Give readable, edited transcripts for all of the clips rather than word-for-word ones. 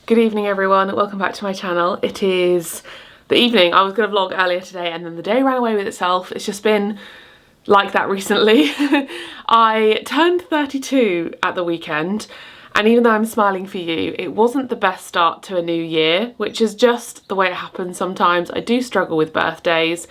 Good evening everyone, welcome back to my channel. It is the evening. I was going to vlog earlier today and then the day ran away with itself. It's just been like that recently. I turned 32 at the weekend, and even though I'm smiling for you, it wasn't the best start to a new year, which is just the way it happens sometimes. I do struggle with birthdays,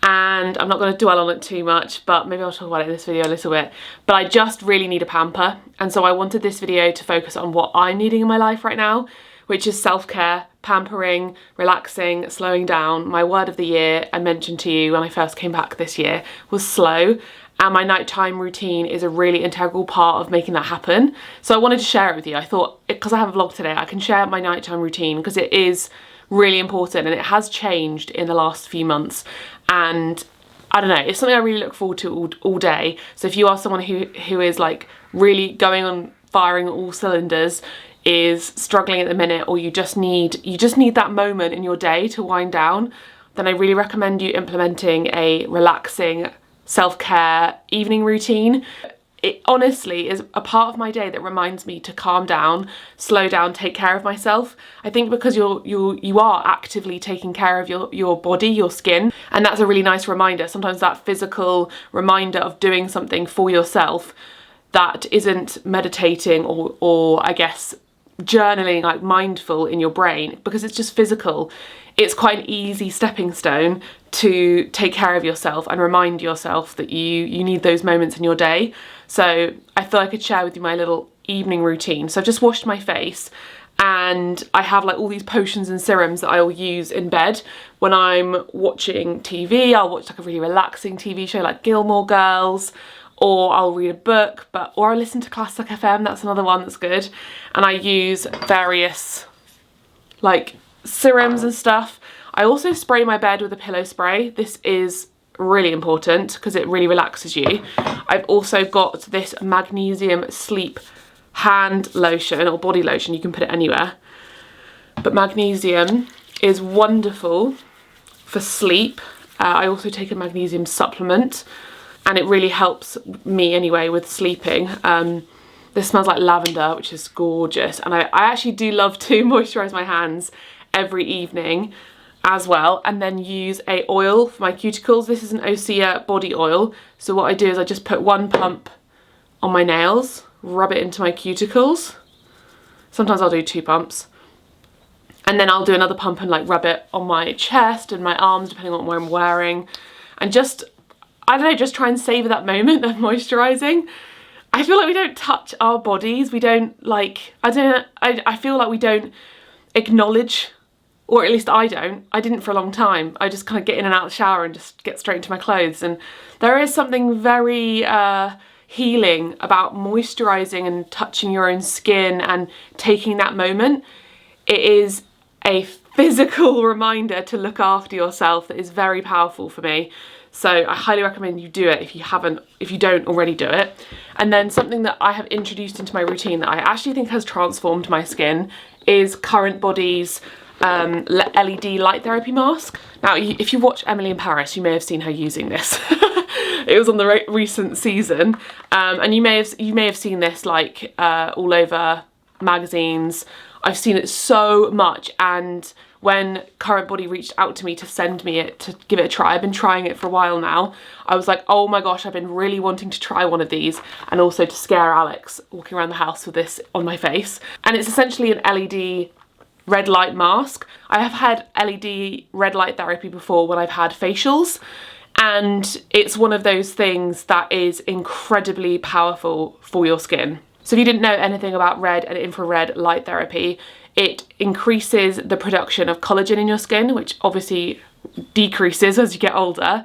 and I'm not going to dwell on it too much, but maybe I'll talk about it in this video a little bit. But I just really need a pamper, and so I wanted this video to focus on what I'm needing in my life right now, which is self-care, pampering, relaxing, slowing down. My word of the year, I mentioned to you when I first came back this year, was slow. And my nighttime routine is a really integral part of making that happen. So I wanted to share it with you. I thought, because I have a vlog today, I can share my nighttime routine because it is really important and it has changed in the last few months. And I don't know, it's something I really look forward to all day. So if you are someone who is like really going on firing all cylinders, is struggling at the minute, or you just need that moment in your day to wind down, then I really recommend you implementing a relaxing self-care evening routine. It honestly is a part of my day that reminds me to calm down, slow down, take care of myself. I think because you are actively taking care of your body, your skin, and that's a really nice reminder. Sometimes that physical reminder of doing something for yourself that isn't meditating or I guess journaling, like mindful in your brain, because it's just physical. It's quite an easy stepping stone to take care of yourself and remind yourself that you need those moments in your day. So I thought I could share with you my little evening routine. So I've just washed my face, and I have like all these potions and serums that I will use in bed when I'm watching TV. I'll watch like a really relaxing TV show like Gilmore Girls, or I'll read a book, or I listen to Classic FM, that's another one that's good. And I use various like serums and stuff. I also spray my bed with a pillow spray. This is really important because it really relaxes you. I've also got this magnesium sleep hand lotion or body lotion. You can put it anywhere. But magnesium is wonderful for sleep. I also take a magnesium supplement, and it really helps me anyway with sleeping. This smells like lavender, which is gorgeous. And I actually do love to moisturise my hands every evening as well, and then use a oil for my cuticles. This is an Osea body oil. So what I do is I just put one pump on my nails, rub it into my cuticles. Sometimes I'll do 2 pumps. And then I'll do another pump and like rub it on my chest and my arms, depending on what I'm wearing. And just, I don't know, just try and savour that moment of moisturising. I feel like we don't touch our bodies. We don't like, I feel like we don't acknowledge, or at least I don't. I didn't for a long time. I just kind of get in and out of the shower and just get straight into my clothes. And there is something very healing about moisturising and touching your own skin and taking that moment. It is a physical reminder to look after yourself that is very powerful for me. So I highly recommend you do it if you don't already do it. And then something that I have introduced into my routine that I actually think has transformed my skin is Current Body's LED light therapy mask. Now, if you watch Emily in Paris, you may have seen her using this. It was on the recent season, and you may have seen this like all over magazines. I've seen it so much, and when Current Body reached out to me to send me it to give it a try, I've been trying it for a while now. I was like, oh my gosh, I've been really wanting to try one of these, and also to scare Alex walking around the house with this on my face. And it's essentially an LED red light mask. I have had LED red light therapy before when I've had facials, and it's one of those things that is incredibly powerful for your skin. So if you didn't know anything about red and infrared light therapy, it increases the production of collagen in your skin, which obviously decreases as you get older.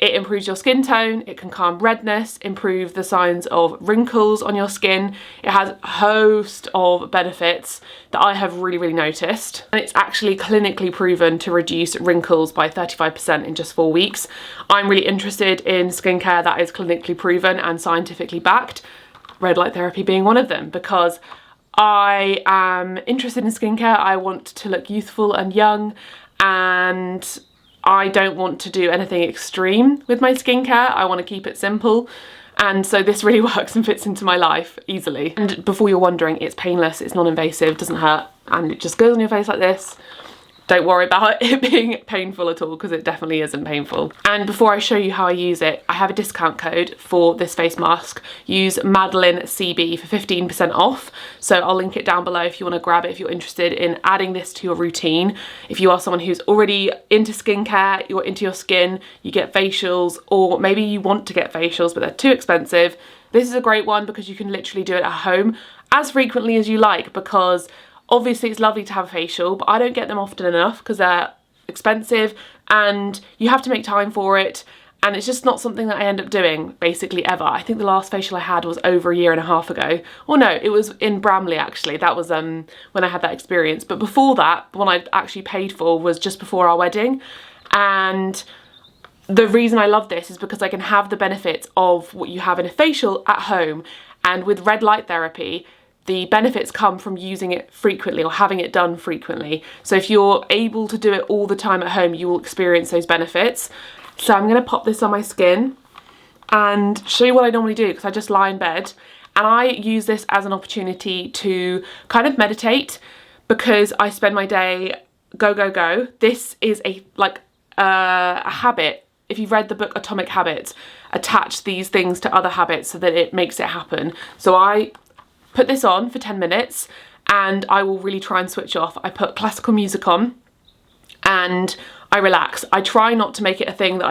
It improves your skin tone, it can calm redness, improve the signs of wrinkles on your skin. It has a host of benefits that I have really noticed. And it's actually clinically proven to reduce wrinkles by 35% in just 4 weeks. I'm really interested in skincare that is clinically proven and scientifically backed, red light therapy being one of them, because I am interested in skincare. I want to look youthful and young, and I don't want to do anything extreme with my skincare. I want to keep it simple. And so this really works and fits into my life easily. And before you're wondering, it's painless, it's non-invasive, doesn't hurt and it just goes on your face like this. Don't worry about it being painful at all, because it definitely isn't painful. And before I show you how I use it, I have a discount code for this face mask. Use Madeleine CB for 15% off. So I'll link it down below if you want to grab it, if you're interested in adding this to your routine. If you are someone who's already into skincare, you're into your skin, you get facials, or maybe you want to get facials but they're too expensive, this is a great one because you can literally do it at home as frequently as you like, because obviously it's lovely to have a facial, but I don't get them often enough because they're expensive and you have to make time for it, and it's just not something that I end up doing basically ever. I think the last facial I had was over a year and a half ago. Or no, it was in Bramley actually. That was when I had that experience. But before that, the one I actually paid for was just before our wedding. And the reason I love this is because I can have the benefits of what you have in a facial at home. And with red light therapy, the benefits come from using it frequently or having it done frequently. So if you're able to do it all the time at home, you will experience those benefits. So I'm going to pop this on my skin and show you what I normally do, because I just lie in bed and I use this as an opportunity to kind of meditate, because I spend my day go, go, go. This is a habit. If you've read the book Atomic Habits, attach these things to other habits so that it makes it happen. So I put this on for 10 minutes and I will really try and switch off. I put classical music on and I relax. I try not to make it a thing that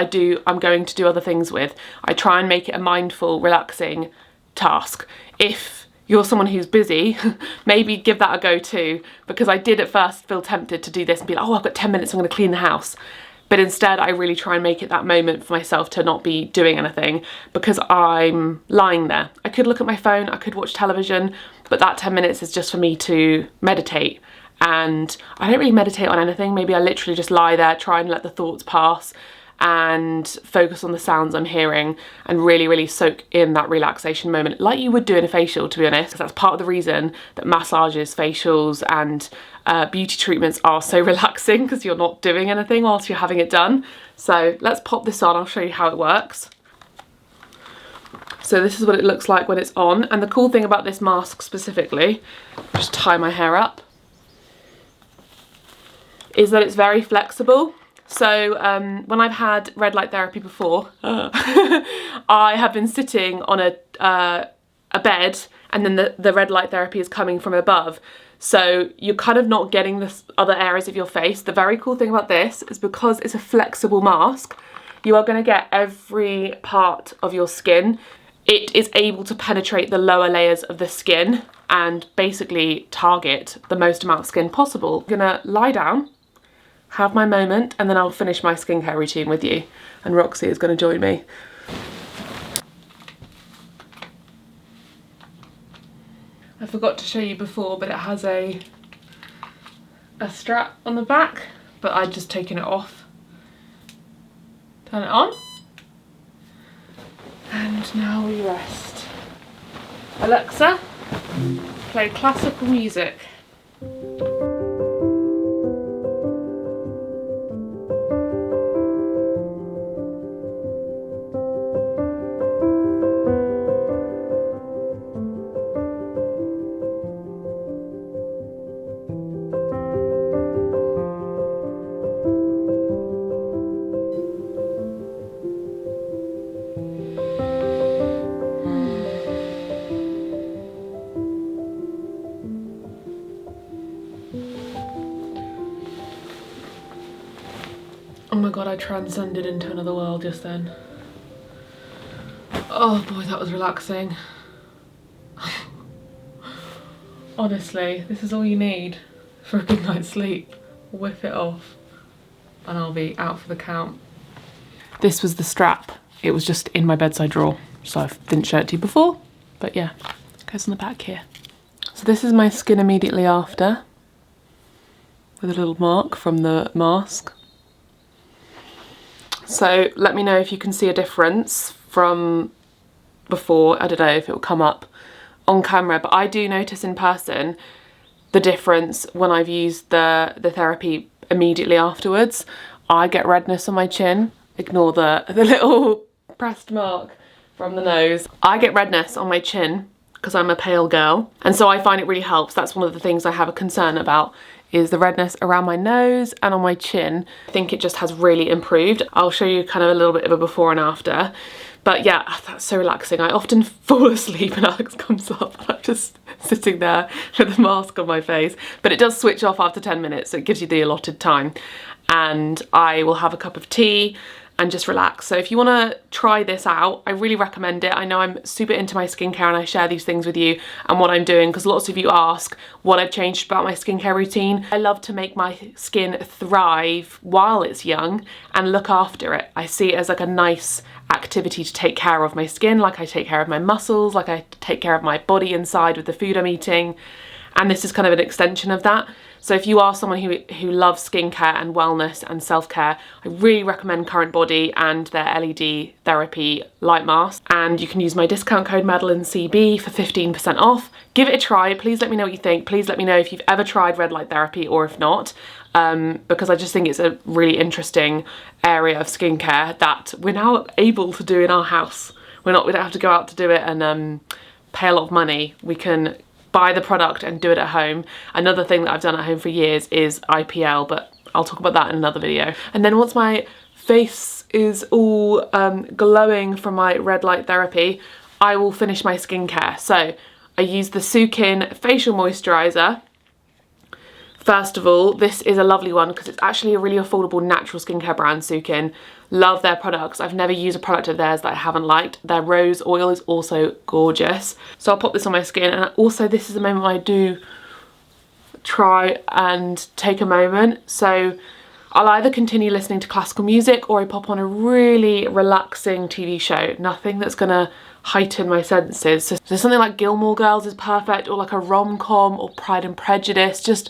I'm going to do other things with. I try and make it a mindful, relaxing task. If you're someone who's busy, maybe give that a go too, because I did at first feel tempted to do this and be like, oh, I've got 10 minutes, I'm going to clean the house. But instead I really try and make it that moment for myself to not be doing anything, because I'm lying there. I could look at my phone, I could watch television, but that 10 minutes is just for me to meditate. And I don't really meditate on anything. Maybe I literally just lie there, try and let the thoughts pass and focus on the sounds I'm hearing and really, really soak in that relaxation moment like you would do in a facial, to be honest. Because that's part of the reason that massages, facials and beauty treatments are so relaxing, because you're not doing anything whilst you're having it done. So let's pop this on, I'll show you how it works. So this is what it looks like when it's on. And the cool thing about this mask specifically, just tie my hair up, is that it's very flexible. So when I've had red light therapy before, I have been sitting on a bed and then the red light therapy is coming from above. So you're kind of not getting the other areas of your face. The very cool thing about this is because it's a flexible mask, you are going to get every part of your skin. It is able to penetrate the lower layers of the skin and basically target the most amount of skin possible. I'm going to lie down, have my moment, and then I'll finish my skincare routine with you. And Roxy is going to join me. I forgot to show you before, but it has a strap on the back, but I'd just taken it off. Turn it on. And now we rest. Alexa, play classical music. Oh my god, I transcended into another world just then. Oh boy, that was relaxing. Honestly, this is all you need for a good night's sleep. Whip it off and I'll be out for the count. This was the strap. It was just in my bedside drawer, so I didn't show it to you before, but yeah, it goes on the back here. So this is my skin immediately after, with a little mark from the mask. So let me know if you can see a difference from before. I don't know if it will come up on camera, but I do notice in person the difference when I've used the therapy immediately afterwards. I get redness on my chin. Ignore the little pressed mark from the nose. I get redness on my chin because I'm a pale girl, and so I find it really helps. That's one of the things I have a concern about, is the redness around my nose and on my chin. I think it just has really improved. I'll show you kind of a little bit of a before and after. But yeah, that's so relaxing. I often fall asleep and Alex comes up and I'm just sitting there with a mask on my face. But it does switch off after 10 minutes, so it gives you the allotted time. And I will have a cup of tea and just relax. So if you want to try this out, I really recommend it. I know I'm super into my skincare and I share these things with you and what I'm doing, because lots of you ask what I've changed about my skincare routine. I love to make my skin thrive while it's young and look after it. I see it as like a nice activity to take care of my skin, like I take care of my muscles, like I take care of my body inside with the food I'm eating. And this is kind of an extension of that. So if you are someone who loves skincare and wellness and self-care, I really recommend Current Body and their LED therapy light mask. And you can use my discount code MadeleineCB for 15% off. Give it a try. Please let me know what you think. Please let me know if you've ever tried red light therapy or if not, because I just think it's a really interesting area of skincare that we're now able to do in our house. We don't have to go out to do it and pay a lot of money. We can buy the product and do it at home. Another thing that I've done at home for years is IPL, but I'll talk about that in another video. And then once my face is all glowing from my red light therapy, I will finish my skincare. So I use the Sukin facial moisturiser. First of all, this is a lovely one because it's actually a really affordable natural skincare brand, Sukin. Love their products. I've never used a product of theirs that I haven't liked. Their rose oil is also gorgeous. So I'll pop this on my skin, and also this is a moment I do try and take a moment. So I'll either continue listening to classical music or I pop on a really relaxing TV show. Nothing that's gonna heighten my senses. So something like Gilmore Girls is perfect, or like a rom-com, or Pride and Prejudice, just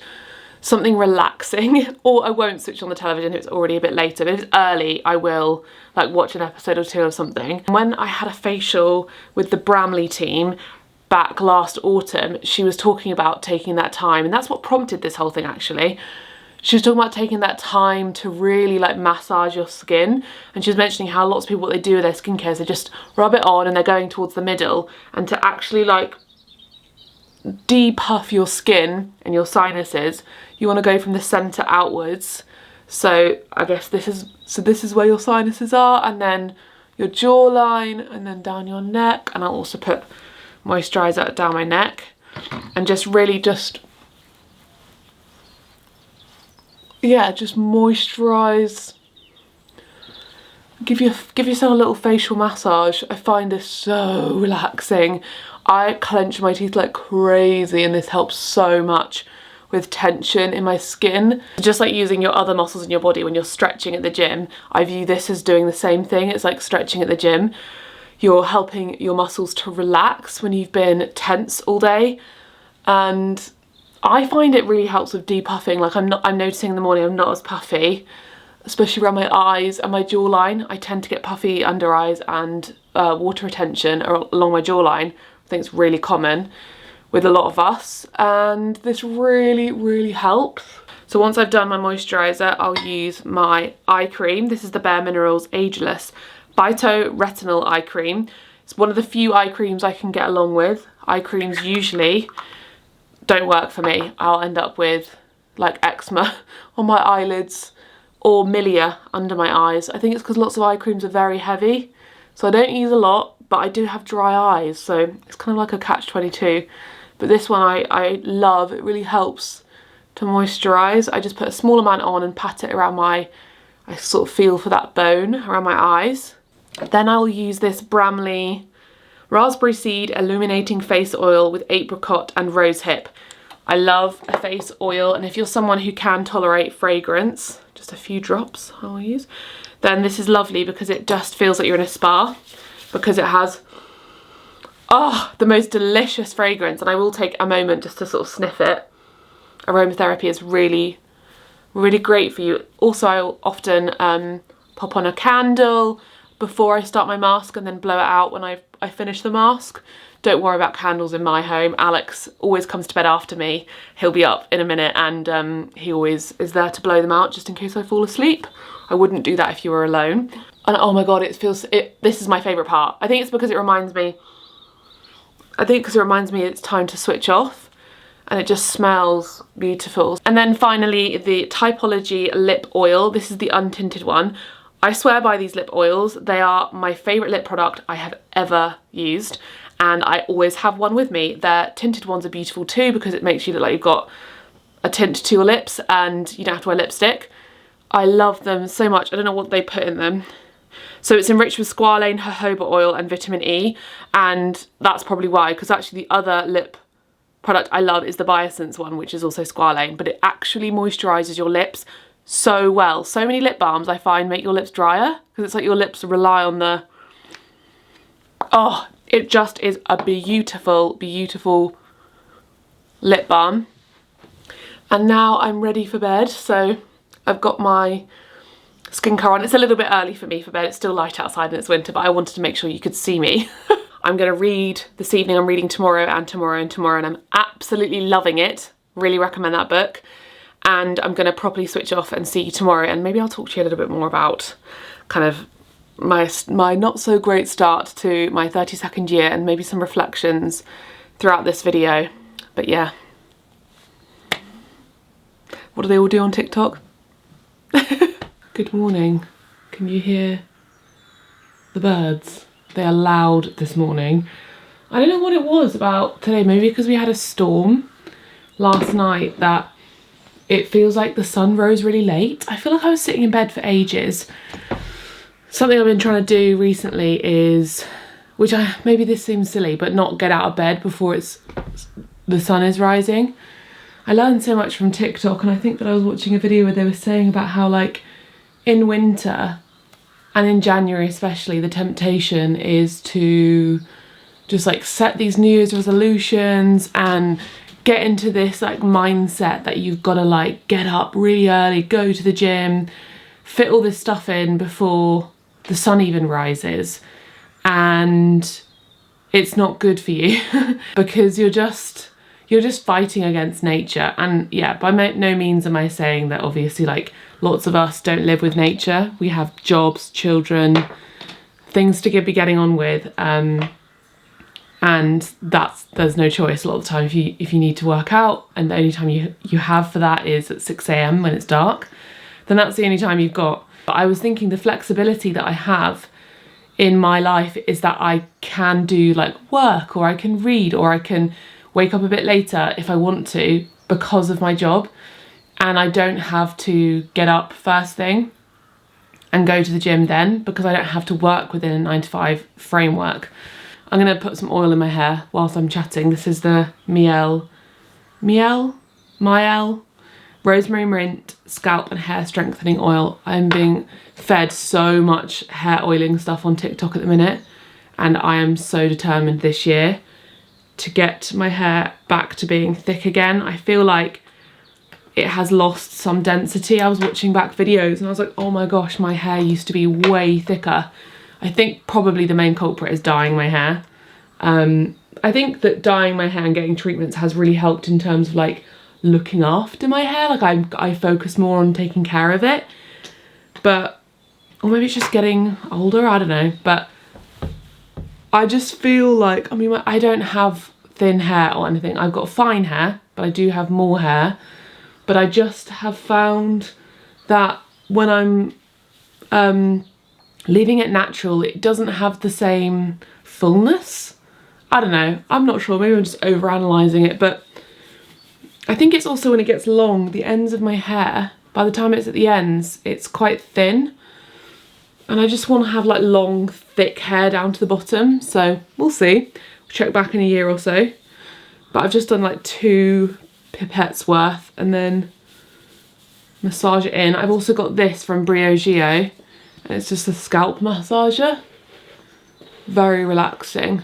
something relaxing. Or I won't switch on the television if it's already a bit later, but if it's early I will like watch an episode or two of something. When I had a facial with the Bramley team back last autumn, she was talking about taking that time, and that's what prompted this whole thing actually. She was talking about taking that time to really like massage your skin, and she was mentioning how lots of people, what they do with their skincare is they just rub it on and they're going towards the middle, and to actually like depuff your skin and your sinuses, you want to go from the centre outwards. So I guess this is where your sinuses are, and then your jawline, and then down your neck. And I'll also put moisturiser down my neck, and just really just moisturise. Give yourself a little facial massage. I find this so relaxing. I clench my teeth like crazy, and this helps so much with tension in my skin. Just like using your other muscles in your body when you're stretching at the gym, I view this as doing the same thing. It's like stretching at the gym. You're helping your muscles to relax when you've been tense all day, and I find it really helps with depuffing. Like I'm noticing in the morning I'm not as puffy, especially around my eyes and my jawline. I tend to get puffy under eyes and water retention along my jawline. I think it's really common with a lot of us, and this really helps. So once I've done my moisturiser, I'll use my eye cream. This is the Bare Minerals Ageless Phyto Retinol Eye Cream. It's one of the few eye creams I can get along with. Eye creams usually don't work for me. I'll end up with like eczema on my eyelids or milia under my eyes. I think it's because lots of eye creams are very heavy, so I don't use a lot, but I do have dry eyes, so it's kind of like a catch-22. But this one I love. It really helps to moisturise. I just put a small amount on and pat it around I sort of feel for that bone around my eyes. Then I'll use this Bramley Raspberry Seed Illuminating Face Oil with apricot and rosehip. I love a face oil, and if you're someone who can tolerate fragrance, just a few drops I'll use, then this is lovely because it just feels like you're in a spa, because it has the most delicious fragrance. And I will take a moment just to sort of sniff it. Aromatherapy is really great for you. Also, I'll often pop on a candle before I start my mask and then blow it out when I finish the mask. Don't worry about candles in my home. Alex always comes to bed after me. He'll be up in a minute, and he always is there to blow them out just in case I fall asleep. I wouldn't do that if you were alone. And oh my god, this is my favourite part. I think it's because it reminds me I think because it reminds me it's time to switch off, and it just smells beautiful. And then finally the Typology lip oil. This is the untinted one. I swear by these lip oils. They are my favourite lip product I have ever used, and I always have one with me. Their tinted ones are beautiful too because it makes you look like you've got a tint to your lips and you don't have to wear lipstick. I love them so much. I don't know what they put in them. So it's enriched with squalane, jojoba oil and vitamin E, and that's probably why, because actually the other lip product I love is the Biosense one, which is also squalane, but it actually moisturises your lips so well. So many lip balms I find make your lips drier because it's like your lips rely on the... Oh, it just is a beautiful, beautiful lip balm. And now I'm ready for bed, so I've got my skincare on. It's a little bit early for me for bed. It's still light outside and it's winter, but I wanted to make sure you could see me. I'm going to read this evening. I'm reading tomorrow and tomorrow and tomorrow, and I'm absolutely loving it. Really recommend that book. And I'm going to properly switch off and see you tomorrow, and maybe I'll talk to you a little bit more about kind of my not so great start to my 32nd year, and maybe some reflections throughout this video. But yeah. What do they all do on TikTok? Good morning. Can you hear the birds? They are loud this morning. I don't know what it was about today, maybe because we had a storm last night that it feels like the sun rose really late. I feel like I was sitting in bed for ages. Something I've been trying to do recently is, maybe this seems silly, but not get out of bed before the sun is rising. I learned so much from TikTok, and I think that I was watching a video where they were saying about how, like, in winter and in January especially, the temptation is to just like set these New Year's resolutions and get into this like mindset that you've got to like get up really early, go to the gym, fit all this stuff in before the sun even rises, and it's not good for you because you're just fighting against nature. And yeah, by no means am I saying that obviously like lots of us don't live with nature. We have jobs, children, things to be getting on with, and there's no choice a lot of the time. If you need to work out and the only time you have for that is at 6 AM when it's dark, then that's the only time you've got. But I was thinking the flexibility that I have in my life is that I can do like work, or I can read, or I can wake up a bit later if I want to because of my job, and I don't have to get up first thing and go to the gym then because I don't have to work within a 9 to 5 framework. I'm going to put some oil in my hair whilst I'm chatting. This is the Miel Rosemary Mint Scalp and Hair Strengthening Oil. I'm being fed so much hair oiling stuff on TikTok at the minute, and I am so determined this year to get my hair back to being thick again. I feel like it has lost some density. I was watching back videos and I was like, oh my gosh, my hair used to be way thicker. I think probably the main culprit is dyeing my hair. I think that dyeing my hair and getting treatments has really helped in terms of like looking after my hair. Like I focus more on taking care of it, or maybe it's just getting older, I don't know. But I just feel like, I mean, I don't have thin hair or anything. I've got fine hair, but I do have more hair. But I just have found that when I'm leaving it natural, it doesn't have the same fullness. I don't know, I'm not sure, maybe I'm just overanalyzing it, but I think it's also when it gets long, the ends of my hair, by the time it's at the ends, it's quite thin. And I just want to have like long, thick hair down to the bottom. So we'll see. We'll check back in a year or so. But I've just done like 2 pipettes worth and then massage it in. I've also got this from Briogeo, and it's just a scalp massager. Very relaxing.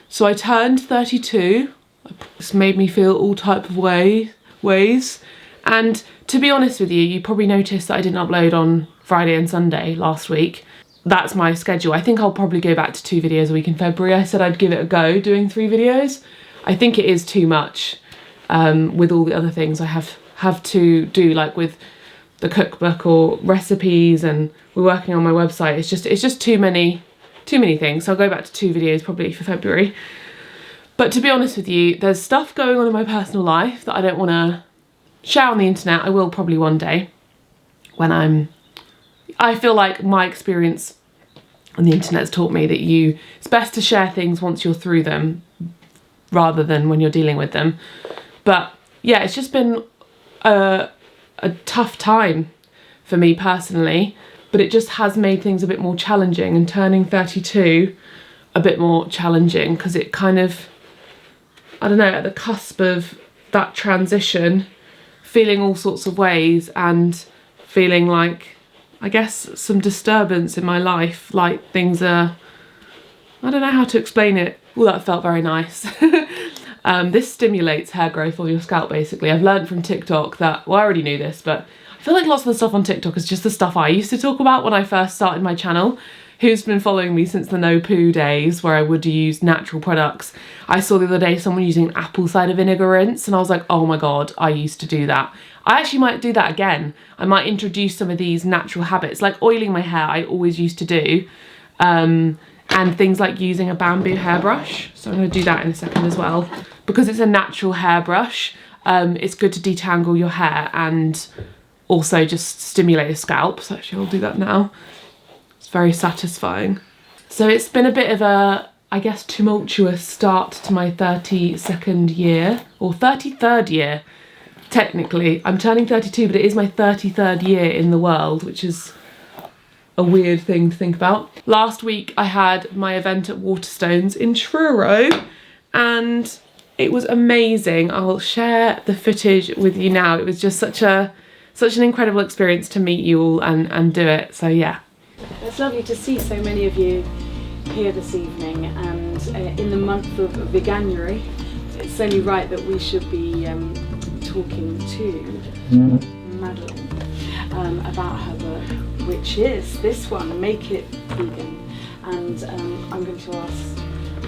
So I turned 32. It's made me feel all type of ways. And to be honest with you, you probably noticed that I didn't upload on Friday and Sunday last week. That's my schedule. I think I'll probably go back to 2 videos a week in February. I said I'd give it a go doing 3 videos. I think it is too much with all the other things I have to do, like with the cookbook or recipes, and we're working on my website. It's just too many things. So I'll go back to 2 videos probably for February. But to be honest with you, there's stuff going on in my personal life that I don't want to share on the internet. I will probably one day when I feel like my experience on the internet's taught me that it's best to share things once you're through them rather than when you're dealing with them. But yeah, it's just been a tough time for me personally, but it just has made things a bit more challenging, and turning 32 a bit more challenging because it kind of, I don't know, at the cusp of that transition, feeling all sorts of ways and feeling like, I guess, some disturbance in my life, like things are, I don't know how to explain it. Oh, that felt very nice. This stimulates hair growth on your scalp, basically. I've learned from TikTok that, well, I already knew this, but I feel like lots of the stuff on TikTok is just the stuff I used to talk about when I first started my channel. Who's been following me since the no poo days where I would use natural products. I saw the other day someone using apple cider vinegar rinse and I was like, oh my God, I used to do that. I actually might do that again. I might introduce some of these natural habits, like oiling my hair I always used to do. And things like using a bamboo hairbrush. So I'm gonna do that in a second as well. Because it's a natural hairbrush, it's good to detangle your hair and also just stimulate the scalp. So actually I'll do that now. It's very satisfying. So it's been a bit of a, I guess, tumultuous start to my 32nd year, or 33rd year, technically. I'm turning 32, but it is my 33rd year in the world, which is a weird thing to think about. Last week I had my event at Waterstones in Truro and it was amazing. I'll share the footage with you now. It was just such an incredible experience to meet you all and do it, so yeah. It's lovely to see so many of you here this evening, and in the month of Veganuary, it's only right that we should be talking to Madeleine about her book, which is this one, Make It Vegan. And I'm going to ask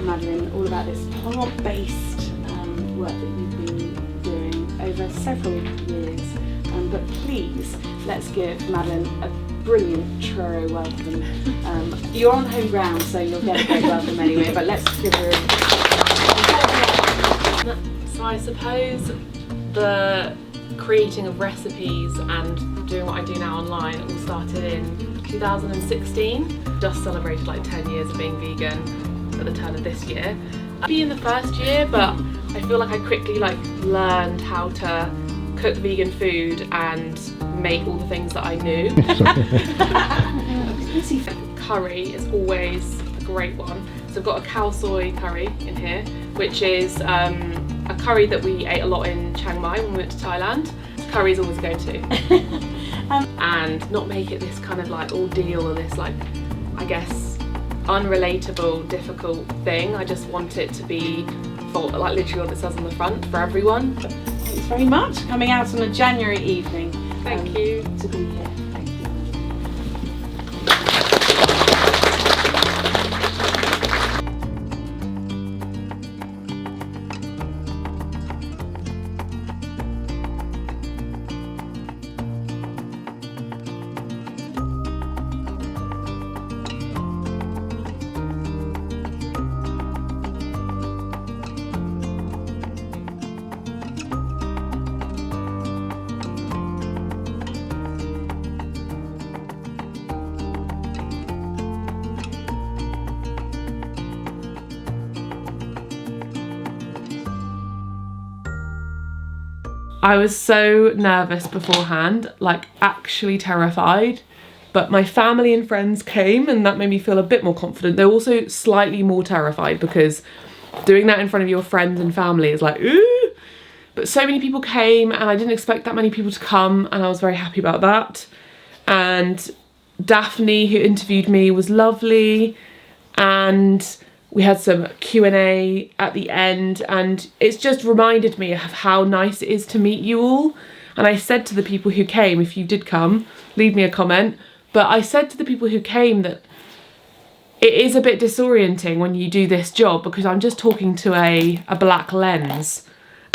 Madeleine all about this plant-based work that you've been doing over several years. But please, let's give Madeleine a brilliant Truro welcome. You're on home ground, so you'll get a great welcome anyway, but let's give her So I suppose the creating of recipes and doing what I do now online all started in 2016. Just celebrated like 10 years of being vegan at the turn of this year. Be in the first year, but I feel like I quickly learned how to cook vegan food and make all the things that I knew. Curry is always a great one. So I've got a cow soy curry in here, which is a curry that we ate a lot in Chiang Mai when we went to Thailand. Curry is always a go-to. And not make it this kind of ordeal or this I guess unrelatable, difficult thing. I just want it to be for literally what it says on the front for everyone. Thanks very much. Coming out on a January evening. Thank you. To be here. Thank you. I was so nervous beforehand, actually terrified, but my family and friends came and that made me feel a bit more confident. They're also slightly more terrified because doing that in front of your friends and family is ooh! But so many people came and I didn't expect that many people to come, and I was very happy about that. And Daphne, who interviewed me, was lovely, and we had some Q&A at the end, and it's just reminded me of how nice it is to meet you all. And I said to the people who came, if you did come, leave me a comment, but I said to the people who came that it is a bit disorienting when you do this job because I'm just talking to a black lens,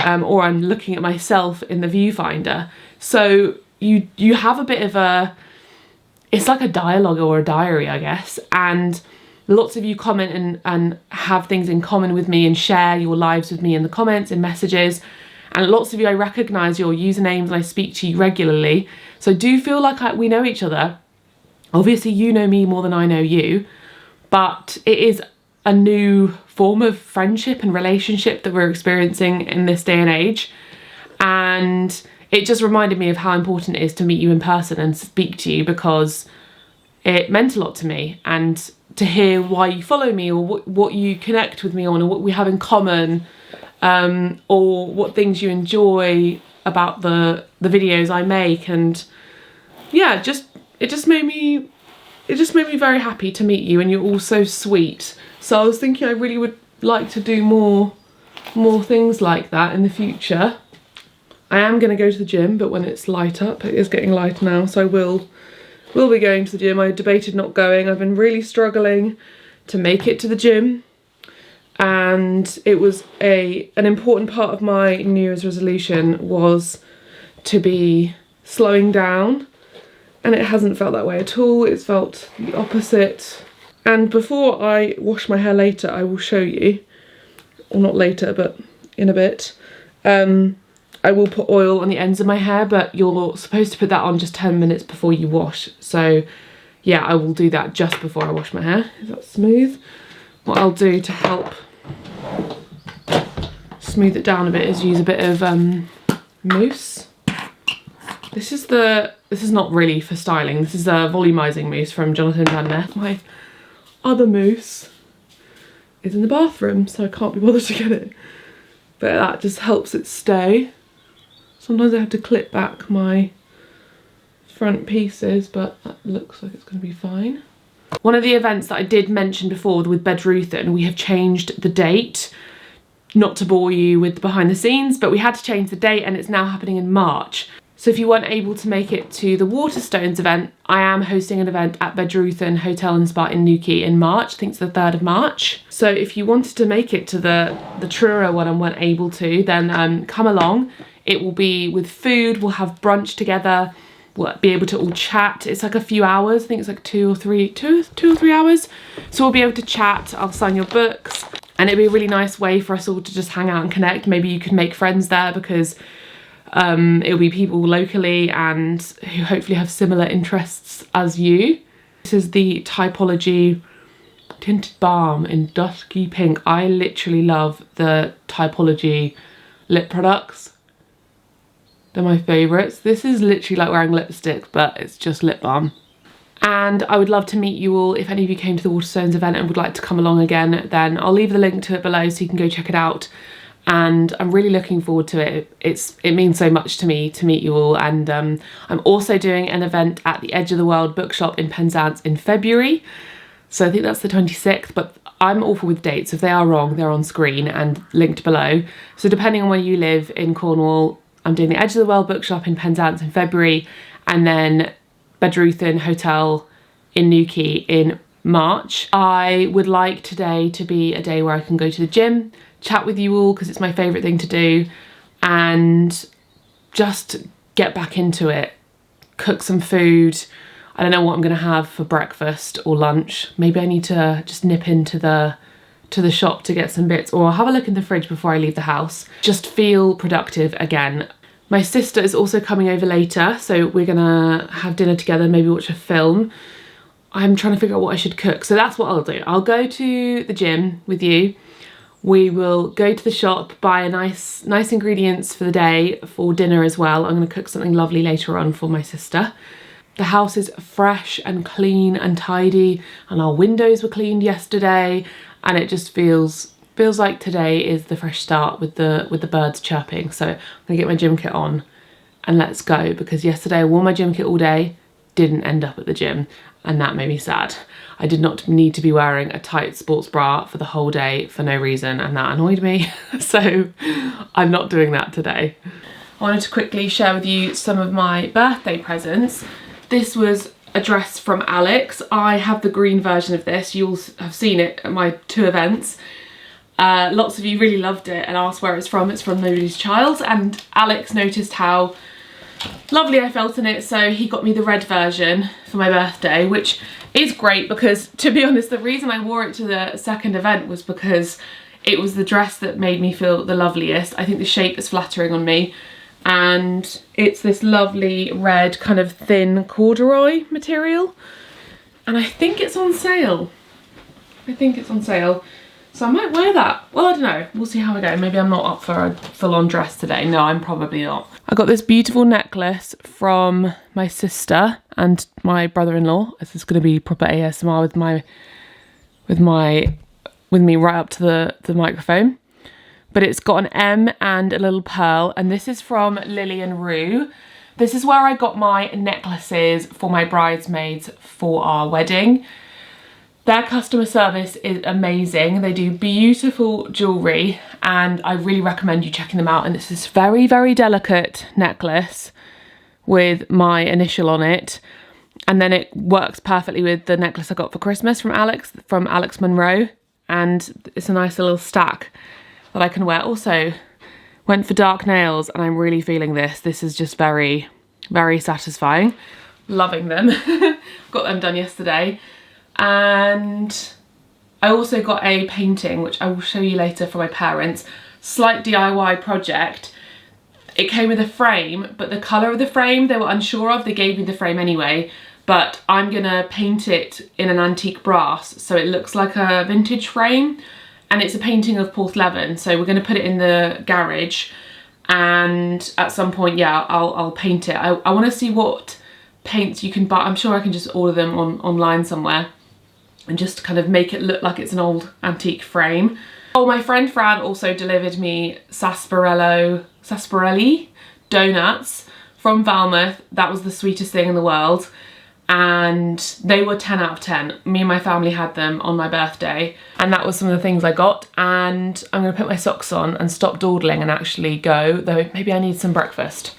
or I'm looking at myself in the viewfinder. So you have a bit of a, it's like a dialogue or a diary, I guess, and lots of you comment and have things in common with me and share your lives with me in the comments, in messages. And lots of you, I recognise your usernames and I speak to you regularly. So do feel like we know each other. Obviously you know me more than I know you, but it is a new form of friendship and relationship that we're experiencing in this day and age. And it just reminded me of how important it is to meet you in person and speak to you, because it meant a lot to me, and to hear why you follow me, or what you connect with me on, or what we have in common, or what things you enjoy about the videos I make. And yeah, it just made me very happy to meet you, and you're all so sweet. So I was thinking I really would like to do more things like that in the future. I am going to go to the gym, but when it's light up. It is getting light now, so I will be going to the gym. I debated not going. I've been really struggling to make it to the gym, and it was an important part of my New Year's resolution was to be slowing down, and it hasn't felt that way at all. It's felt the opposite. And before I wash my hair later, I will show you, or not later, but in a bit, I will put oil on the ends of my hair, but you're supposed to put that on just 10 minutes before you wash. So yeah, I will do that just before I wash my hair. Is that smooth? What I'll do to help smooth it down a bit is use a bit of mousse. This is not really for styling. This is a volumizing mousse from Jonathan Van Ness. My other mousse is in the bathroom, so I can't be bothered to get it. But that just helps it stay. Sometimes I have to clip back my front pieces, but that looks like it's going to be fine. One of the events that I did mention before with Bedruthen, we have changed the date. Not to bore you with the behind the scenes, but we had to change the date, and it's now happening in March. So if you weren't able to make it to the Waterstones event, I am hosting an event at Bedruthen Hotel and Spa in Newquay in March. I think it's the 3rd of March. So if you wanted to make it to the Truro one and weren't able to, then come along. It will be with food, we'll have brunch together, we'll be able to all chat. It's like a few hours, I think it's like 2 or 3 hours. So we'll be able to chat, I'll sign your books, and it'll be a really nice way for us all to just hang out and connect. Maybe you can make friends there, because it'll be people locally and who hopefully have similar interests as you. This is the Typology Tinted Balm in Dusky Pink. I literally love the Typology lip products. They're my favourites. This is literally like wearing lipstick, but it's just lip balm. And I would love to meet you all. If any of you came to the Waterstones event and would like to come along again, then I'll leave the link to it below so you can go check it out. And I'm really looking forward to it. It means so much to me to meet you all. And I'm also doing an event at the Edge of the World bookshop in Penzance in February. So I think that's the 26th, but I'm awful with dates. If they are wrong, they're on screen and linked below. So depending on where you live in Cornwall, I'm doing the Edge of the World bookshop in Penzance in February, and then Bedruthen Hotel in Newquay in March. I would like today to be a day where I can go to the gym, chat with you all, because it's my favourite thing to do, and just get back into it. Cook some food. I don't know what I'm going to have for breakfast or lunch. Maybe I need to just nip into the shop to get some bits, or I'll have a look in the fridge before I leave the house. Just feel productive again. My sister is also coming over later, so we're gonna have dinner together, maybe watch a film. I'm trying to figure out what I should cook, so that's what I'll do. I'll go to the gym with you. We will go to the shop, buy a nice ingredients for the day for dinner as well. I'm gonna cook something lovely later on for my sister. The house is fresh and clean and tidy, and our windows were cleaned yesterday, and it just feels like today is the fresh start with the birds chirping. So I'm gonna get my gym kit on and let's go, because yesterday I wore my gym kit all day, didn't end up at the gym, and that made me sad. I did not need to be wearing a tight sports bra for the whole day for no reason, and that annoyed me. So I'm not doing that today. I wanted to quickly share with you some of my birthday presents. This was a dress from Alex. I have the green version of this. You'll have seen it at my 2 events. Lots of you really loved it and asked where it's from. It's from Nobody's Child, and Alex noticed how lovely I felt in it, so he got me the red version for my birthday, which is great because, to be honest, the reason I wore it to the second event was because it was the dress that made me feel the loveliest. I think the shape is flattering on me, and it's this lovely red kind of thin corduroy material, and I think it's on sale. I think it's on sale. So I might wear that. Well, I don't know. We'll see how I go. Maybe I'm not up for a full-on dress today. No, I'm probably not. I got this beautiful necklace from my sister and my brother-in-law. This is going to be proper ASMR with me right up to the microphone. But it's got an M and a little pearl, and this is from Lily and Rue. This is where I got my necklaces for my bridesmaids for our wedding. Their customer service is amazing. They do beautiful jewellery, and I really recommend you checking them out. And it's this very, very delicate necklace with my initial on it. And then it works perfectly with the necklace I got for Christmas from Alex Monroe. And it's a nice little stack that I can wear. Also, went for dark nails, and I'm really feeling this. This is just very, very satisfying. Loving them. Got them done yesterday. And I also got a painting, which I will show you later, for my parents. Slight DIY project. It came with a frame, but the colour of the frame they were unsure of. They gave me the frame anyway, but I'm gonna paint it in an antique brass so it looks like a vintage frame, and it's a painting of Porthleven, so we're gonna put it in the garage, and at some point, yeah, I'll paint it. I want to see what paints you can buy. I'm sure I can just order them online somewhere and just kind of make it look like it's an old antique frame. Oh, my friend Fran also delivered me sarsaparelli donuts from Falmouth. That was the sweetest thing in the world, and they were 10 out of 10. Me and my family had them on my birthday, and that was some of the things I got. And I'm gonna put my socks on and stop dawdling and actually go, though maybe I need some breakfast.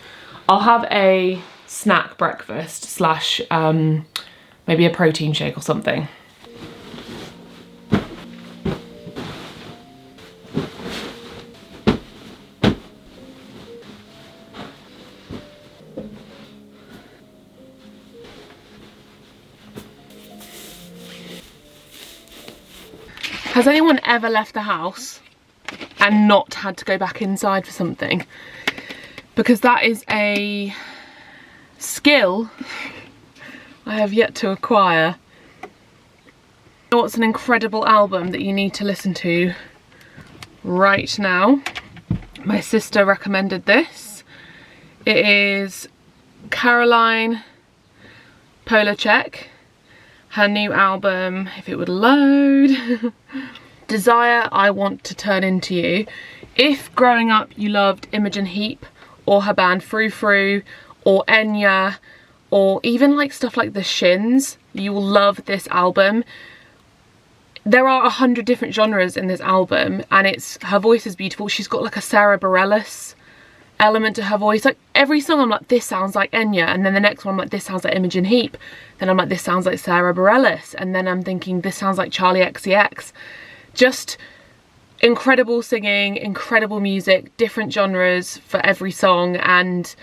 I'll have a snack breakfast slash maybe a protein shake or something. Has anyone ever left the house and not had to go back inside for something? Because that is a skill I have yet to acquire. You know what's an incredible album that you need to listen to right now? My sister recommended this. It is Caroline Polachek. Her new album, if it would load. Desire, I Want to Turn Into You. If growing up you loved Imogen Heap or her band Frou Frou or Enya or even like stuff like The Shins, you will love this album. There are 100 different genres in this album, and her voice is beautiful. She's got like a Sarah Bareilles element to her voice. Like every song I'm like, this sounds like Enya, and then the next one I'm like, this sounds like Imogen Heap, then I'm like, this sounds like Sarah Bareilles, and then I'm thinking this sounds like Charlie XCX. Just incredible singing, incredible music, different genres for every song, and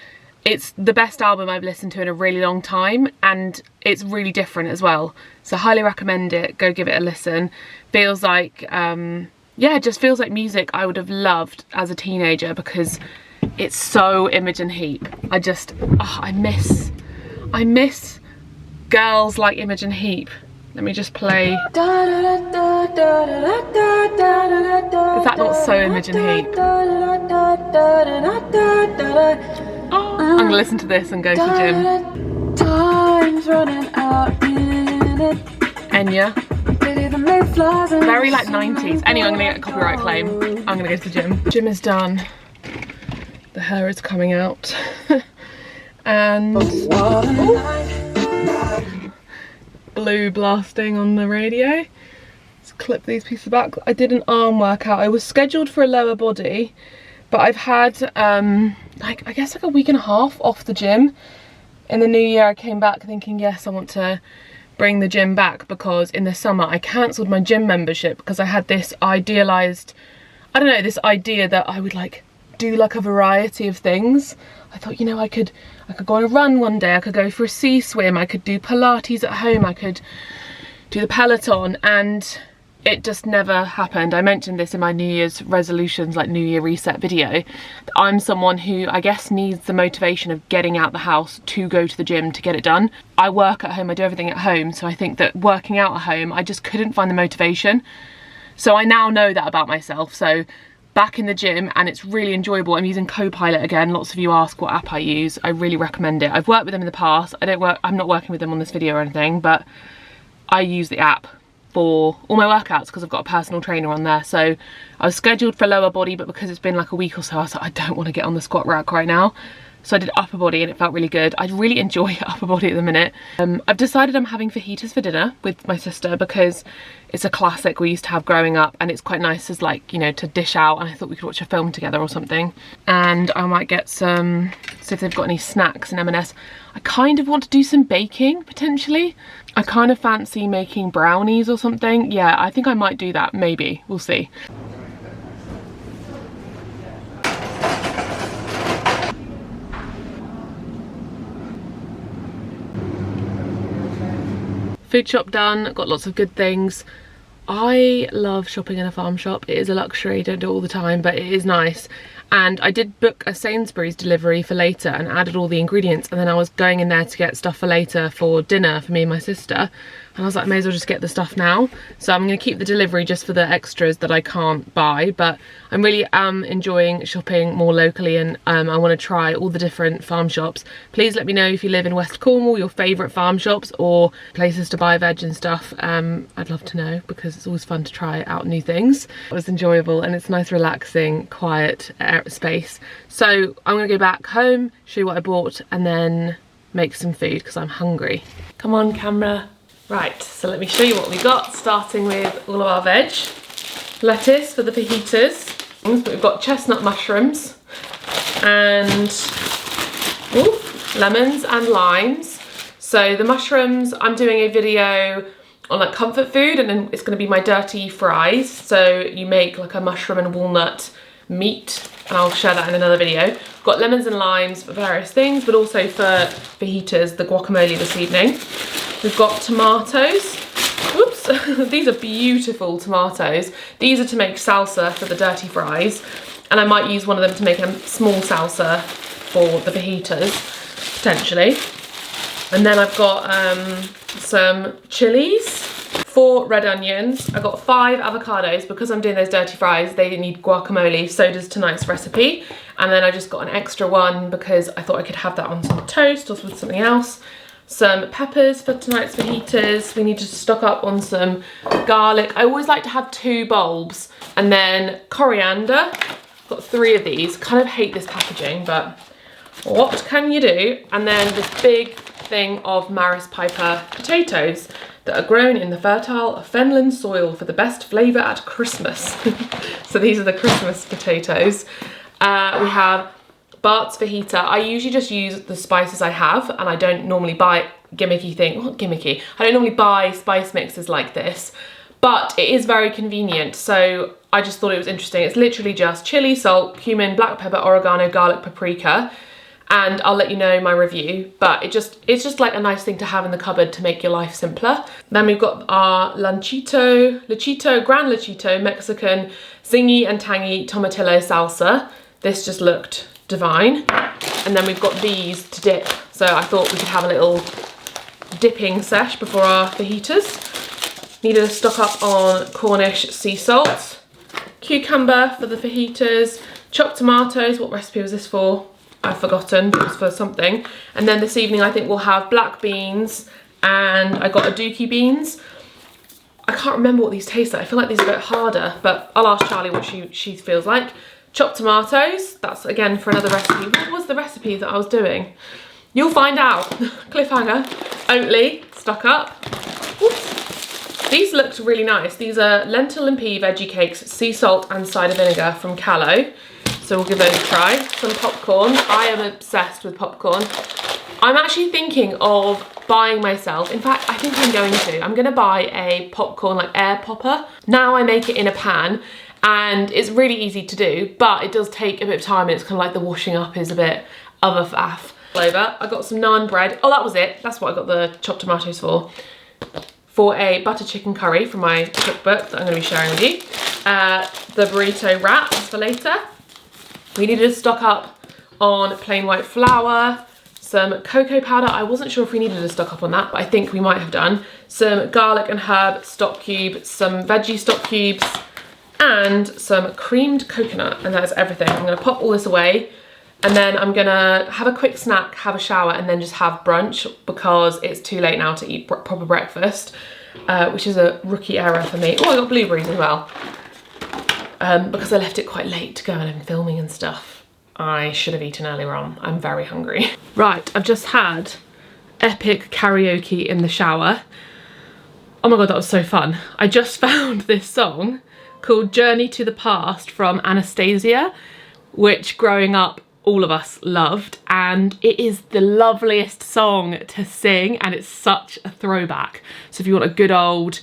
it's the best album I've listened to in a really long time, and it's really different as well, so highly recommend it. Go give it a listen. Feels like yeah, it just feels like music I would have loved as a teenager because it's so Imogen Heap. I miss girls like Imogen Heap. Let me just play. Is that not so Imogen Heap? Oh, I'm gonna listen to this and go to gym. Time's running out. Enya. Very like 90s. Anyway, I'm gonna get a copyright claim. I'm gonna go to the gym. Gym is done. The hair is coming out. And blue blasting on the radio. Let's clip these pieces back. I did an arm workout. I was scheduled for a lower body, but I've had like I guess like a week and a half off the gym. In the new year I came back thinking, yes, I want to bring the gym back, because in the summer I cancelled my gym membership because I had this idealised, I don't know, this idea that I would like do like a variety of things. I thought, you know, I could go on a run one day, I could go for a sea swim, I could do Pilates at home, I could do the Peloton, and it just never happened. I mentioned this in my New Year's resolutions, like New Year reset video. I'm someone who I guess needs the motivation of getting out the house to go to the gym to get it done. I work at home, I do everything at home, so I think that working out at home, I just couldn't find the motivation. So I now know that about myself. So back in the gym, and it's really enjoyable. I'm using Copilot again. Lots of you ask what app I use. I really recommend it. I've worked with them in the past. I'm not working with them on this video or anything, but I use the app for all my workouts because I've got a personal trainer on there. So I was scheduled for lower body, but because it's been like a week or so, I was like, I don't want to get on the squat rack right now. So I did upper body and it felt really good. I really enjoy upper body at the minute. I've decided I'm having fajitas for dinner with my sister because it's a classic we used to have growing up, and it's quite nice as like, you know, to dish out, and I thought we could watch a film together or something. And I might get some, see if they've got any snacks and M&S. I kind of want to do some baking potentially. I kind of fancy making brownies or something. Yeah, I think I might do that, maybe. We'll see. Food shop done, got lots of good things. I love shopping in a farm shop. It is a luxury, don't do it all the time, but it is nice. And I did book a Sainsbury's delivery for later and added all the ingredients, and then I was going in there to get stuff for later for dinner for me and my sister, and I was like, I may as well just get the stuff now. So I'm going to keep the delivery just for the extras that I can't buy, but I'm really enjoying shopping more locally, and I want to try all the different farm shops. Please let me know if you live in West Cornwall, your favourite farm shops or places to buy veg and stuff. I'd love to know, because it's always fun to try out new things. It was enjoyable, and it's nice, relaxing, quiet space. So I'm gonna go back home, show you what I bought, and then make some food because I'm hungry. Come on, camera. Right, so let me show you what we got, starting with all of our veg. Lettuce for the fajitas, but we've got chestnut mushrooms and lemons and limes. So the mushrooms, I'm doing a video on like comfort food, and then it's going to be my dirty fries. So you make like a mushroom and walnut meat, and I'll share that in another video. Got lemons and limes for various things, but also for fajitas, the guacamole this evening. We've got tomatoes. Whoops, these are beautiful tomatoes. These are to make salsa for the dirty fries, and I might use one of them to make a small salsa for the fajitas, potentially. And then I've got some chilies, 4 red onions. I got 5 avocados because I'm doing those dirty fries. They need guacamole, so does tonight's recipe. And then I just got an extra one because I thought I could have that on some toast or with something else. Some peppers for tonight's fajitas. We need to stock up on some garlic. I always like to have 2 bulbs. And then coriander. Got 3 of these. Kind of hate this packaging, but what can you do? And then this big thing of Maris Piper potatoes that are grown in the fertile Fenland soil for the best flavour at Christmas. So these are the Christmas potatoes. We have Bart's fajita. I usually just use the spices I have, and I don't normally buy gimmicky thing. Not gimmicky. I don't normally buy spice mixes like this, but it is very convenient. So I just thought it was interesting. It's literally just chili, salt, cumin, black pepper, oregano, garlic, paprika. And I'll let you know my review, but it's just like a nice thing to have in the cupboard to make your life simpler. Then we've got our Gran Lechito, Mexican, zingy and tangy tomatillo salsa. This just looked divine. And then we've got these to dip. So I thought we could have a little dipping sesh before our fajitas. Needed to stock up on Cornish sea salt, cucumber for the fajitas, chopped tomatoes. What recipe was this for? I've forgotten, it was for something. And then this evening I think we'll have black beans, and I got aduki beans. I can't remember what these taste like. I feel like these are a bit harder, but I'll ask Charlie what she feels like. Chopped tomatoes, that's again for another recipe. What was the recipe that I was doing? You'll find out. Cliffhanger. Oatly, stock up. Oops. These looked really nice. These are lentil and pea veggie cakes, sea salt and cider vinegar from Callow. So we'll give those a try. Some popcorn. I am obsessed with popcorn. I'm actually thinking of buying myself, in fact, I think I'm going to buy a popcorn like air popper. Now I make it in a pan, and it's really easy to do, but it does take a bit of time, and it's kind of like the washing up is a bit of a faff. Over, I got some naan bread. Oh, that was it. That's what I got the chopped tomatoes for a butter chicken curry from my cookbook that I'm going to be sharing with you. The burrito wraps for later. We needed to stock up on plain white flour, some cocoa powder. I wasn't sure if we needed to stock up on that, but I think we might have done. Some garlic and herb stock cube, some veggie stock cubes, and some creamed coconut, and that's everything. I'm gonna pop all this away, and then I'm gonna have a quick snack, have a shower, and then just have brunch because it's too late now to eat proper breakfast, which is a rookie error for me. Oh, I got blueberries as well, because I left it quite late to go and I'm filming and stuff. I should have eaten earlier on. I'm very hungry. Right, I've just had epic karaoke in the shower. Oh my God, that was so fun. I just found this song called Journey to the Past from Anastasia, which growing up all of us loved, and it is the loveliest song to sing, and it's such a throwback. So if you want a good old,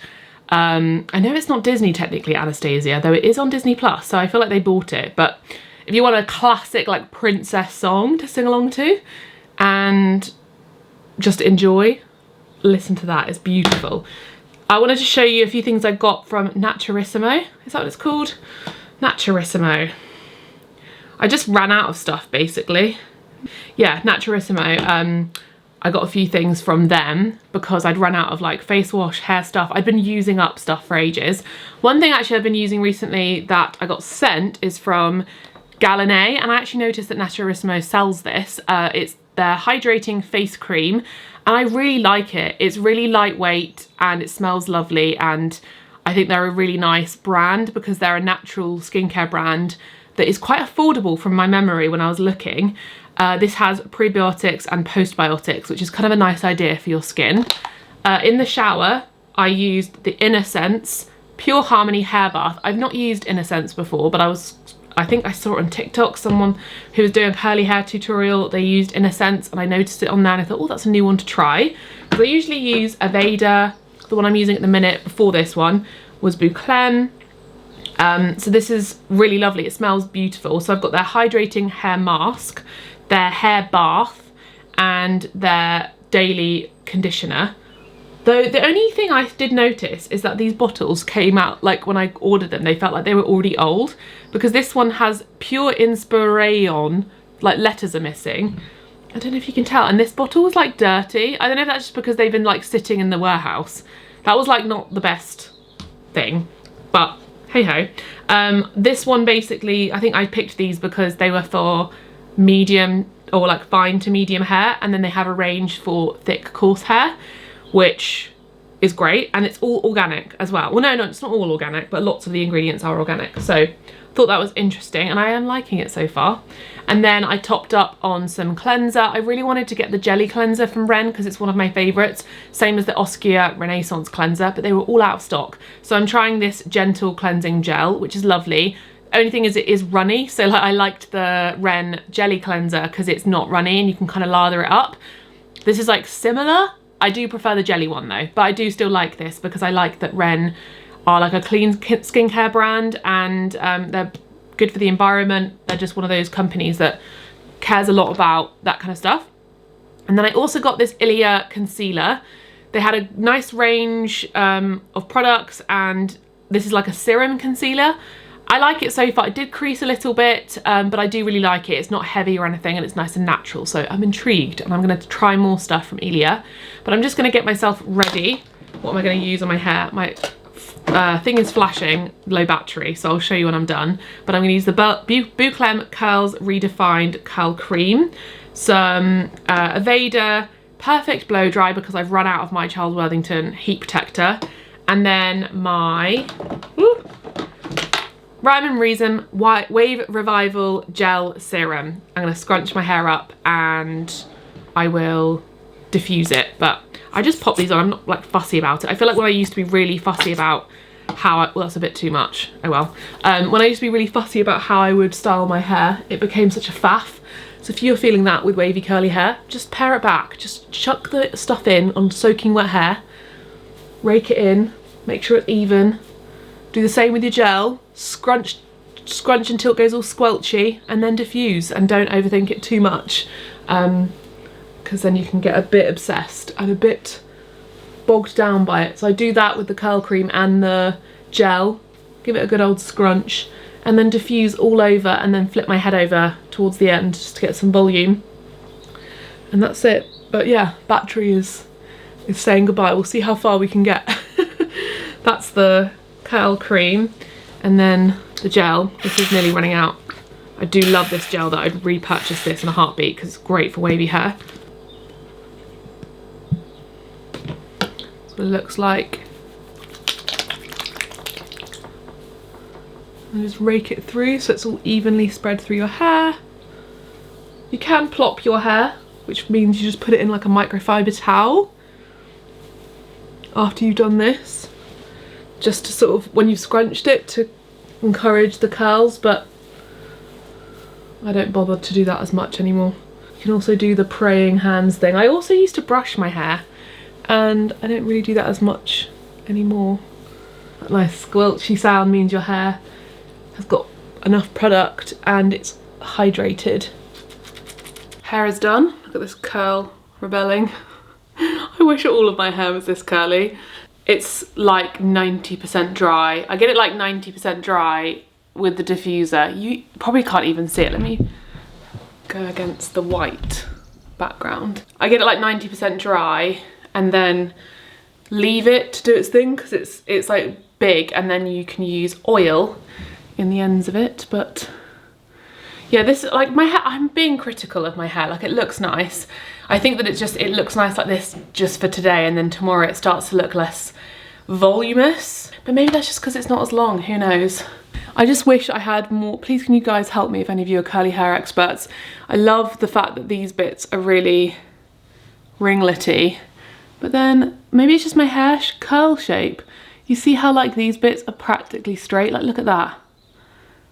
I know it's not Disney technically, Anastasia, though it is on Disney Plus, so I feel like they bought it, but if you want a classic like princess song to sing along to and just enjoy, listen to that, it's beautiful. I wanted to show you a few things I got from Naturissimo. Is that what it's called? Naturissimo. I just ran out of stuff basically. Yeah, Naturissimo. I got a few things from them because I'd run out of like face wash, hair stuff. I'd been using up stuff for ages. One thing actually I've been using recently that I got sent is from Girly, and I actually noticed that Naturissimo sells this. It's their hydrating face cream, and I really like it. It's really lightweight and it smells lovely, and I think they're a really nice brand because they're a natural skincare brand that is quite affordable from my memory when I was looking. This has prebiotics and postbiotics, which is kind of a nice idea for your skin. In the shower, I used the Innocence Pure Harmony Hair Bath. I've not used Innocence before, but I think I saw it on TikTok, someone who was doing a curly hair tutorial, they used Innocence, and I noticed it on there and I thought, oh, that's a new one to try. Because I usually use Aveda. The one I'm using at the minute before this one was Bouclen. So this is really lovely, it smells beautiful. So I've got their hydrating hair mask, their hair bath, and their daily conditioner. Though the only thing I did notice is that these bottles came out, like when I ordered them, they felt like they were already old, because this one has Pure Inspiration, like letters are missing. I don't know if you can tell, and this bottle was like dirty. I don't know if that's just because they've been like sitting in the warehouse. That was like not the best thing, but hey ho. This one basically, I think I picked these because they were for medium or like fine to medium hair, and then they have a range for thick coarse hair, which is great, and it's all organic as well. Well, no, it's not all organic, but lots of the ingredients are organic. So thought that was interesting, and I am liking it so far. And then I topped up on some cleanser. I really wanted to get the jelly cleanser from Ren because it's one of my favorites, same as the Oskia Renaissance cleanser, but they were all out of stock. So I'm trying this gentle cleansing gel, which is lovely. Only thing is it is runny, so like I liked the Ren jelly cleanser because it's not runny and you can kind of lather it up. This is like similar. I do prefer the jelly one though, but I do still like this because I like that Ren are like a clean skincare brand, and they're good for the environment. They're just one of those companies that cares a lot about that kind of stuff. And then I also got this Ilia concealer. They had a nice range of products, and this is like a serum concealer. I like it so far. It did crease a little bit, but I do really like it. It's not heavy or anything, and it's nice and natural. So I'm intrigued, and I'm going to try more stuff from Ilia. But I'm just going to get myself ready. What am I going to use on my hair? My thing is flashing, low battery, so I'll show you when I'm done. But I'm going to use the Bouclen Curls Redefined Curl Cream, some Aveda Perfect Blow Dry because I've run out of my Charles Worthington Heat Protector, and then my Rhyme and Reason Wave Revival Gel Serum. I'm going to scrunch my hair up and I will diffuse it, but I just pop these on. I'm not like fussy about it. I feel like when I used to be really fussy about how well, that's a bit too much, oh well. When I used to be really fussy about how I would style my hair, it became such a faff. So if you're feeling that with wavy curly hair, just pare it back. Just chuck the stuff in on soaking wet hair, rake it in, make sure it's even. Do the same with your gel. Scrunch until it goes all squelchy and then diffuse, and don't overthink it too much, because then you can get a bit obsessed and a bit bogged down by it. So I do that with the curl cream and the gel, give it a good old scrunch, and then diffuse all over, and then flip my head over towards the end just to get some volume, and that's it. But yeah, battery is saying goodbye. We'll see how far we can get. That's the curl cream, and then the gel. This is nearly running out. I do love this gel, that I'd repurchase this in a heartbeat because it's great for wavy hair. That's what it looks like. And just rake it through so it's all evenly spread through your hair. You can plop your hair, which means you just put it in like a microfiber towel after you've done this, just to sort of, when you've scrunched it, to encourage the curls, but I don't bother to do that as much anymore. You can also do the praying hands thing. I also used to brush my hair, and I don't really do that as much anymore. That nice squelchy sound means your hair has got enough product and it's hydrated. Hair is done. Look at this curl rebelling. I wish all of my hair was this curly. It's like 90% dry. I get it like 90% dry with the diffuser. You probably can't even see it. Let me go against the white background. I get it like 90% dry and then leave it to do its thing, because it's like big, and then you can use oil in the ends of it. But yeah, this, like my hair, I'm being critical of my hair. Like, it looks nice. I think that it looks nice like this just for today, and then tomorrow it starts to look less voluminous. But maybe that's just because it's not as long, who knows. I just wish I had more. Please can you guys help me if any of you are curly hair experts. I love the fact that these bits are really ringlety, but then maybe it's just my hair curl shape. You see how like these bits are practically straight? Like, look at that.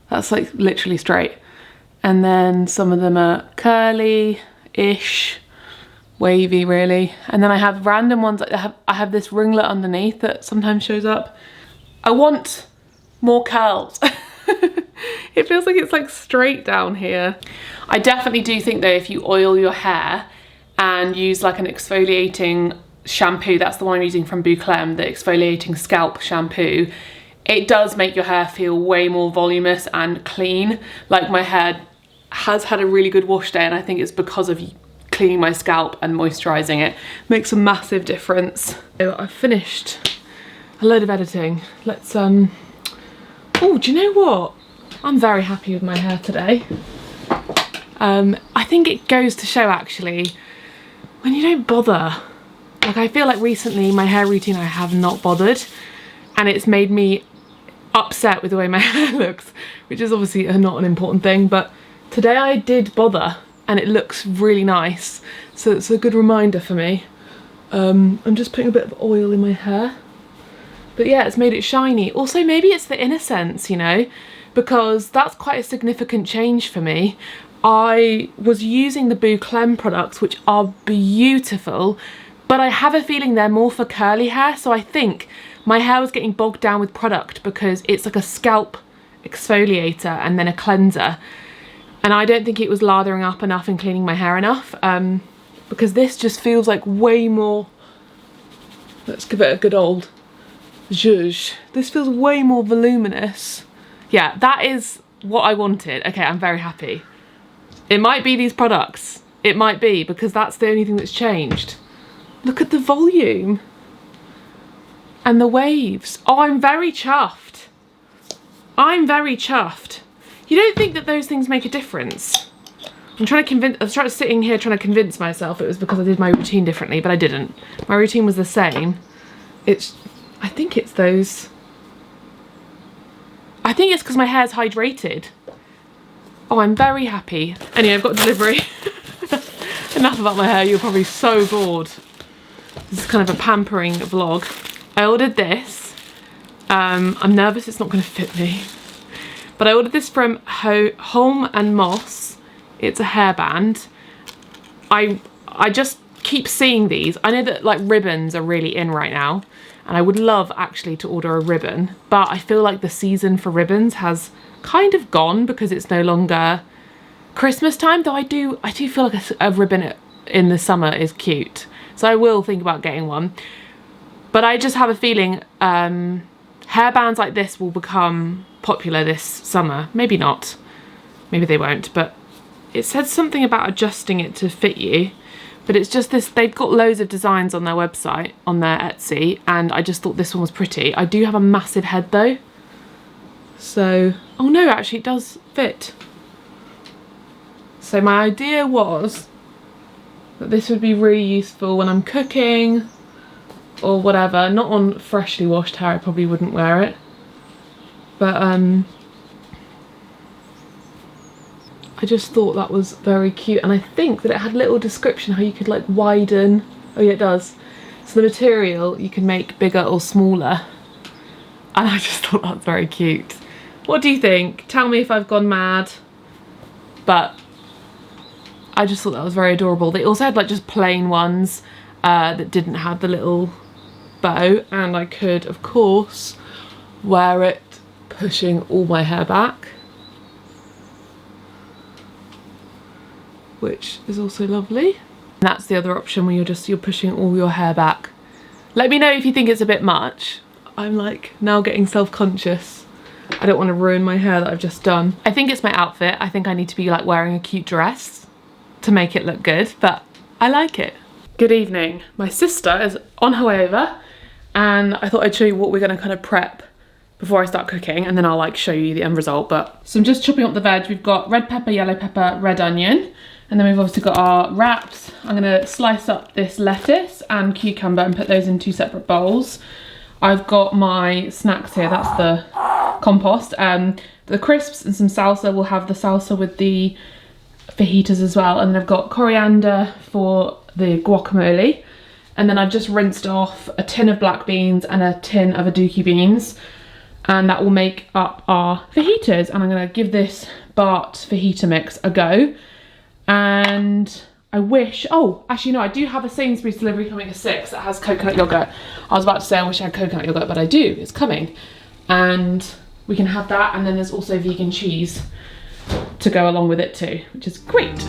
That's like literally straight. And then some of them are curly-ish, wavy really. And then I have random ones. I have this ringlet underneath that sometimes shows up. I want more curls. It feels like it's like straight down here. I definitely do think though, if you oil your hair and use like an exfoliating shampoo, that's the one I'm using from Bouclem, the exfoliating scalp shampoo, it does make your hair feel way more voluminous and clean. Like, my hair has had a really good wash day, and I think it's because of cleaning my scalp and moisturising it. Makes a massive difference. So I've finished a load of editing. Let's oh, do you know what? I'm very happy with my hair today. I think it goes to show actually, when you don't bother. Like, I feel like recently my hair routine, I have not bothered, and it's made me upset with the way my hair looks, which is obviously not an important thing, but today I did bother and it looks really nice. So it's a good reminder for me. I'm just putting a bit of oil in my hair. But yeah, it's made it shiny. Also, maybe it's the innocence, you know, because that's quite a significant change for me. I was using the Bouclem products, which are beautiful, but I have a feeling they're more for curly hair. So I think my hair was getting bogged down with product because it's like a scalp exfoliator and then a cleanser. And I don't think it was lathering up enough and cleaning my hair enough, because this just feels like way more, let's give it a good old zhuzh. This feels way more voluminous. Yeah, that is what I wanted. Okay, I'm very happy. It might be these products. It might be, because that's the only thing that's changed. Look at the volume and the waves. Oh, I'm very chuffed. I'm very chuffed. You don't think that those things make a difference? I was sitting here trying to convince myself it was because I did my routine differently, but I didn't. My routine was the same. I think it's those. I think it's because my hair's hydrated. Oh, I'm very happy. Anyway, I've got delivery. Enough about my hair, you're probably so bored. This is kind of a pampering vlog. I ordered this. I'm nervous it's not going to fit me. But I ordered this from Home and Moss. It's a hairband. I just keep seeing these. I know that like ribbons are really in right now, and I would love actually to order a ribbon, but I feel like the season for ribbons has kind of gone because it's no longer Christmas time, though I do feel like a ribbon in the summer is cute. So I will think about getting one. But I just have a feeling hairbands like this will become popular this summer. Maybe not. Maybe they won't, but it said something about adjusting it to fit you. But it's just this, they've got loads of designs on their website, on their Etsy, and I just thought this one was pretty. I do have a massive head though. So, oh no, actually it does fit. So my idea was that this would be really useful when I'm cooking or whatever. Not on freshly washed hair, I probably wouldn't wear it. But I just thought that was very cute, and I think that it had a little description how you could like widen. Oh yeah, it does. So the material you can make bigger or smaller, and I just thought that's very cute. What do you think? Tell me if I've gone mad, but I just thought that was very adorable. They also had like just plain ones that didn't have the little bow, and I could of course wear it pushing all my hair back, which is also lovely. And that's the other option when you're pushing all your hair back. Let me know if you think it's a bit much. I'm like now getting self-conscious. I don't want to ruin my hair that I've just done. I think it's my outfit. I think I need to be like wearing a cute dress to make it look good, but I like it. Good evening. My sister is on her way over, and I thought I'd show you what we're gonna kind of prep before I start cooking, and then I'll like show you the end result. But so I'm just chopping up the veg. We've got red pepper, yellow pepper, red onion, and then we've obviously got our wraps. I'm gonna slice up this lettuce and cucumber and put those in 2 separate bowls. I've got my snacks here. That's the compost, the crisps and some salsa. We'll have the salsa with the fajitas as well, and then I've got coriander for the guacamole, and then I've just rinsed off a tin of black beans and a tin of aduki beans, and that will make up our fajitas. And I'm going to give this Bart fajita mix a go. And I wish, oh actually no, I do have a Sainsbury's delivery coming at 6 that has coconut yogurt. I was about to say I wish I had coconut yogurt, but I do, it's coming, and we can have that. And then there's also vegan cheese to go along with it too, which is great.